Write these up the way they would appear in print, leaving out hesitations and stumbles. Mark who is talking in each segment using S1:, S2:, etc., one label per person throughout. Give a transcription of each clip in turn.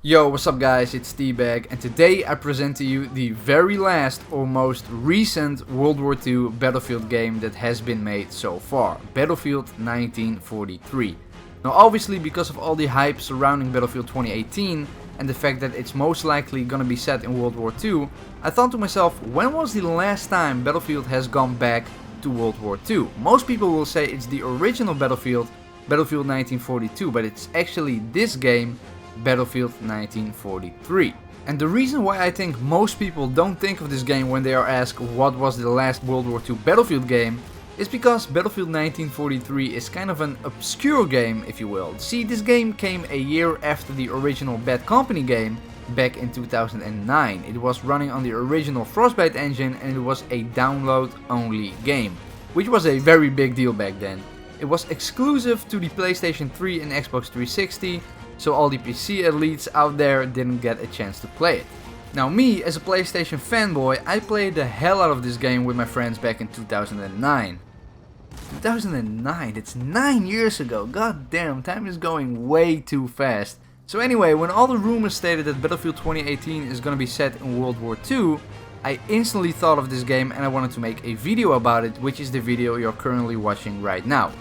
S1: Yo, what's up guys, it's T-Bag, and today I present to you the very last or most recent World War II Battlefield game that has been made so far, Battlefield 1943. Now obviously because of all the hype surrounding Battlefield 2018 and the fact that it's most likely gonna be set in World War II, I thought to myself, when was the last time Battlefield has gone back to World War II? Most people will say it's the original Battlefield, Battlefield 1942, but it's actually this game, Battlefield 1943. And the reason why I think most people don't think of this game when they are asked what was the last World War II Battlefield game is because Battlefield 1943 is kind of an obscure game, if you will. See, this game came a year after the original Bad Company game back in 2009. It was running on the original Frostbite engine and it was a download only game, which was a very big deal back then. It was exclusive to the PlayStation 3 and Xbox 360, so all the PC elites out there didn't get a chance to play it. Now me, as a PlayStation fanboy, I played the hell out of this game with my friends back in 2009. 2009, it's 9 years ago, god damn, time is going way too fast. So anyway, when all the rumors stated that Battlefield 2018 is gonna be set in World War II, I instantly thought of this game and I wanted to make a video about it, which is the video you're currently watching right now.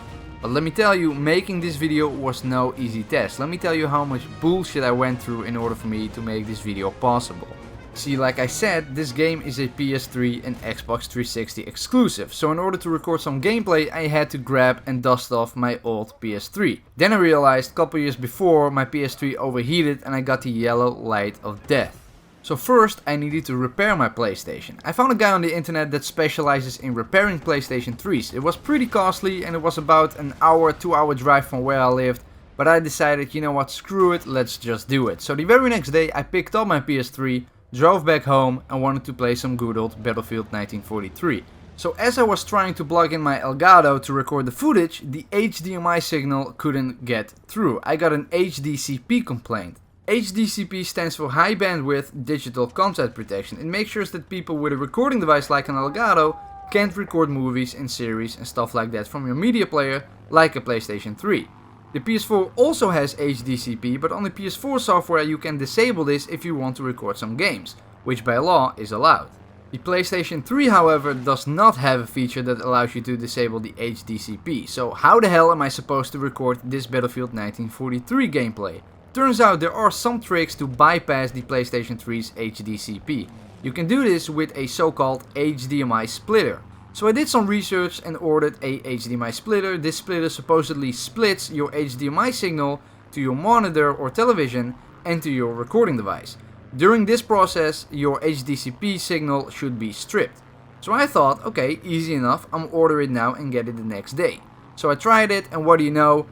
S1: But let me tell you, making this video was no easy task. Let me tell you how much bullshit I went through in order for me to make this video possible. See, like I said, this game is a PS3 and Xbox 360 exclusive, so in order to record some gameplay I had to grab and dust off my old PS3. Then I realized a couple years before my PS3 overheated and I got the yellow light of death. So first I needed to repair my PlayStation. I found a guy on the internet that specializes in repairing PlayStation 3s. It was pretty costly and it was about an hour, 2-hour drive from where I lived. But I decided, you know what, screw it, let's just do it. So the very next day I picked up my PS3, drove back home and wanted to play some good old Battlefield 1943. So as I was trying to plug in my Elgato to record the footage, the HDMI signal couldn't get through. I got an HDCP complaint. HDCP stands for High Bandwidth Digital Content Protection. It makes sure that people with a recording device like an Elgato can't record movies and series and stuff like that from your media player like a PlayStation 3. The PS4 also has HDCP, but on the PS4 software you can disable this if you want to record some games, which by law is allowed. The PlayStation 3 however does not have a feature that allows you to disable the HDCP, so how the hell am I supposed to record this Battlefield 1943 gameplay? Turns out there are some tricks to bypass the PlayStation 3's HDCP. You can do this with a so-called HDMI splitter. So I did some research and ordered a HDMI splitter. This splitter supposedly splits your HDMI signal to your monitor or television and to your recording device. During this process, your HDCP signal should be stripped. So I thought, okay, easy enough, I'm order it now and get it the next day. So I tried it and what do you know?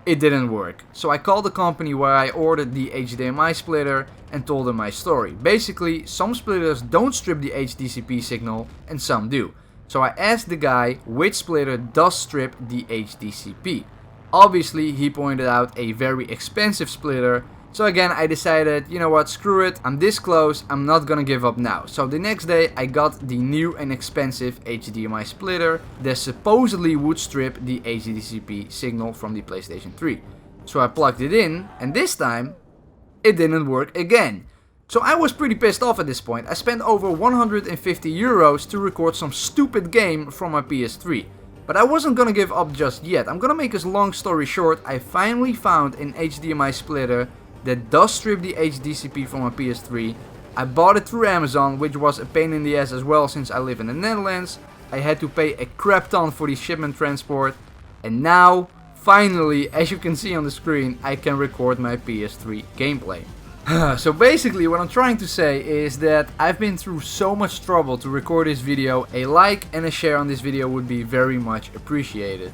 S1: It didn't work. So I called the company where I ordered the HDMI splitter and told them my story. Basically, some splitters don't strip the HDCP signal and some do. So I asked the guy which splitter does strip the HDCP. Obviously, he pointed out a very expensive splitter. So again, I decided, you know what, screw it, I'm this close, I'm not gonna give up now. So the next day I got the new and expensive HDMI splitter that supposedly would strip the HDCP signal from the PlayStation 3. So I plugged it in and this time it didn't work again. So I was pretty pissed off at this point. I spent over 150 euros to record some stupid game from my PS3. But I wasn't gonna give up just yet. I'm gonna make this long story short. I finally found an HDMI splitter that does strip the HDCP from my PS3. I bought it through Amazon, which was a pain in the ass as well since I live in the Netherlands. I had to pay a crap ton for the shipment transport. And now, finally, as you can see on the screen, I can record my PS3 gameplay. So basically what I'm trying to say is that I've been through so much trouble to record this video. A like and a share on this video would be very much appreciated.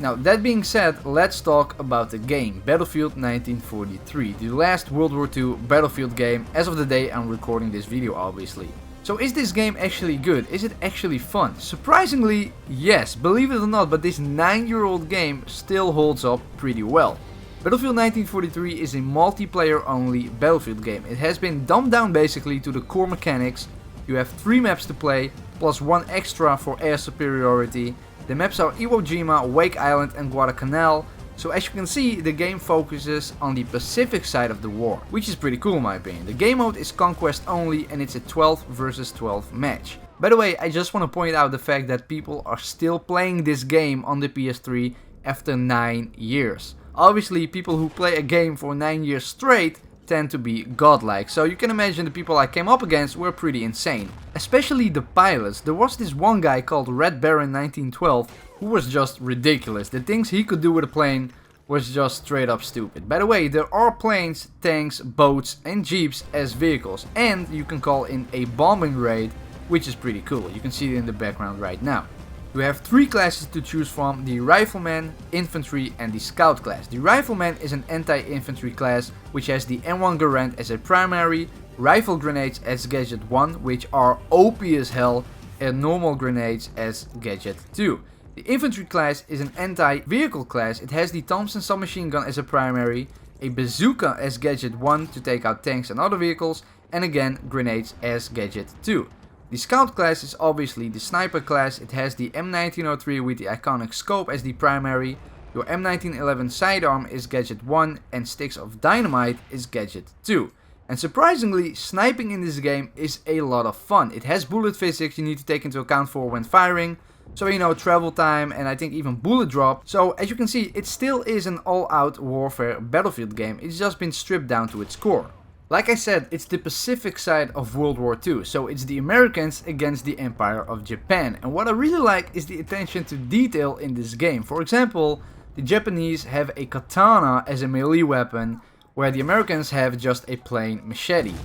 S1: Now that being said, let's talk about the game, Battlefield 1943, the last World War II Battlefield game as of the day I'm recording this video obviously. So is this game actually good? Is it actually fun? Surprisingly, yes, believe it or not, but this 9-year-old game still holds up pretty well. Battlefield 1943 is a multiplayer only Battlefield game. It has been dumbed down basically to the core mechanics. You have 3 maps to play, plus 1 extra for air superiority. The maps are Iwo Jima, Wake Island and Guadalcanal. So as you can see, the game focuses on the Pacific side of the war, which is pretty cool in my opinion. The game mode is conquest only and it's a 12 versus 12 match. By the way, I just want to point out the fact that people are still playing this game on the PS3 after 9 years. Obviously, people who play a game for 9 years straight tend to be godlike, so you can imagine the people I came up against were pretty insane. Especially the pilots. There was this one guy called Red Baron 1912 who was just ridiculous. The things he could do with a plane was just straight up stupid. By the way, there are planes, tanks, boats and jeeps as vehicles, and you can call in a bombing raid, which is pretty cool. You can see it in the background right now. You have 3 classes to choose from: the Rifleman, Infantry and the Scout class. The Rifleman is an anti-infantry class which has the M1 Garand as a primary, rifle grenades as gadget 1, which are OP as hell, and normal grenades as gadget 2. The Infantry class is an anti-vehicle class. It has the Thompson submachine gun as a primary, a bazooka as gadget 1 to take out tanks and other vehicles, and again grenades as gadget 2. The Scout class is obviously the sniper class. It has the M1903 with the iconic scope as the primary, your M1911 sidearm is gadget 1 and sticks of dynamite is gadget 2. And surprisingly, sniping in this game is a lot of fun. It has bullet physics you need to take into account for when firing, so you know, travel time and I think even bullet drop. So as you can see, it still is an all-out warfare battlefield game. It's just been stripped down to its core. Like I said, it's the Pacific side of World War II, so it's the Americans against the Empire of Japan. And what I really like is the attention to detail in this game. For example, the Japanese have a katana as a melee weapon, where the Americans have just a plain machete.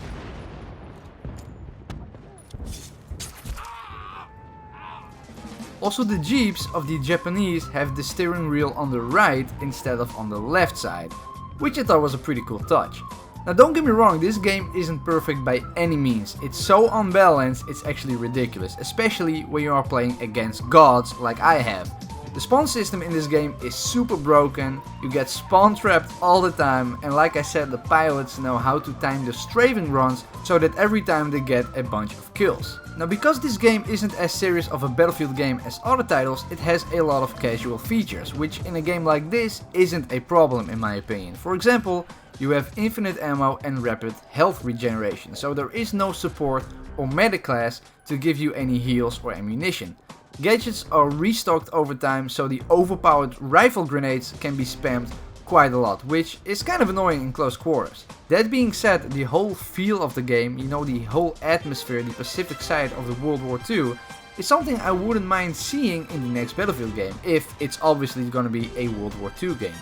S1: Also, the jeeps of the Japanese have the steering wheel on the right instead of on the left side, which I thought was a pretty cool touch. Now don't get me wrong, this game isn't perfect by any means. It's so unbalanced, it's actually ridiculous, especially when you are playing against gods like I have. The spawn system in this game is super broken, you get spawn trapped all the time, and like I said, the pilots know how to time the strafing runs so that every time they get a bunch of kills. Now because this game isn't as serious of a battlefield game as other titles, it has a lot of casual features, which in a game like this isn't a problem in my opinion. For example, you have infinite ammo and rapid health regeneration, so there is no support or medic class to give you any heals or ammunition. Gadgets are restocked over time, so the overpowered rifle grenades can be spammed quite a lot, which is kind of annoying in close quarters. That being said, the whole feel of the game, you know, the whole atmosphere, the Pacific side of the World War II, is something I wouldn't mind seeing in the next Battlefield game, if it's obviously gonna be a World War II game.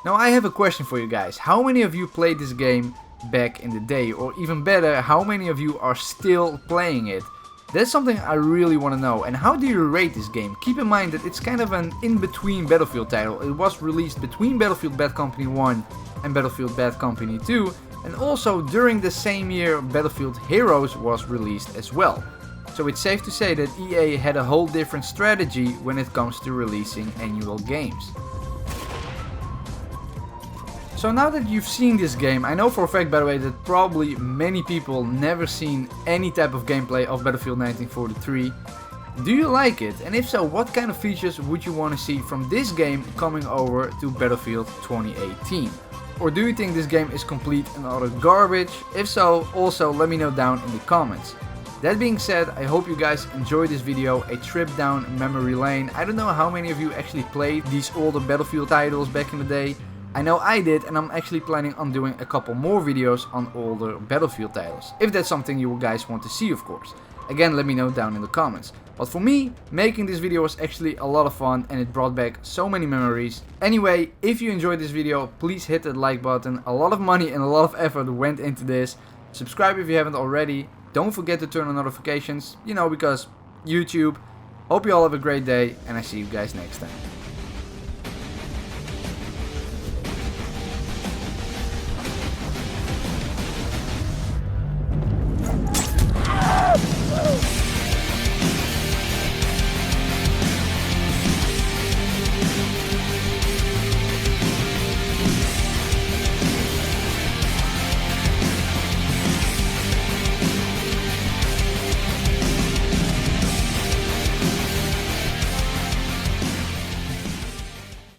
S1: Now I have a question for you guys. How many of you played this game back in the day? Or even better, how many of you are still playing it? That's something I really want to know. And how do you rate this game? Keep in mind that it's kind of an in-between Battlefield title. It was released between Battlefield Bad Company 1 and Battlefield Bad Company 2. And also during the same year Battlefield Heroes was released as well. So it's safe to say that EA had a whole different strategy when it comes to releasing annual games. So now that you've seen this game, I know for a fact, by the way, that probably many people never seen any type of gameplay of Battlefield 1943. Do you like it? And if so, what kind of features would you want to see from this game coming over to Battlefield 2018? Or do you think this game is complete and utter garbage? If so, also let me know down in the comments. That being said, I hope you guys enjoyed this video, a trip down memory lane. I don't know how many of you actually played these older Battlefield titles back in the day. I know I did, and I'm actually planning on doing a couple more videos on older Battlefield titles. If that's something you guys want to see, of course. Again, let me know down in the comments. But for me, making this video was actually a lot of fun and it brought back so many memories. Anyway, if you enjoyed this video, please hit that like button. A lot of money and a lot of effort went into this. Subscribe if you haven't already. Don't forget to turn on notifications, you know, because YouTube. Hope you all have a great day, and I see you guys next time.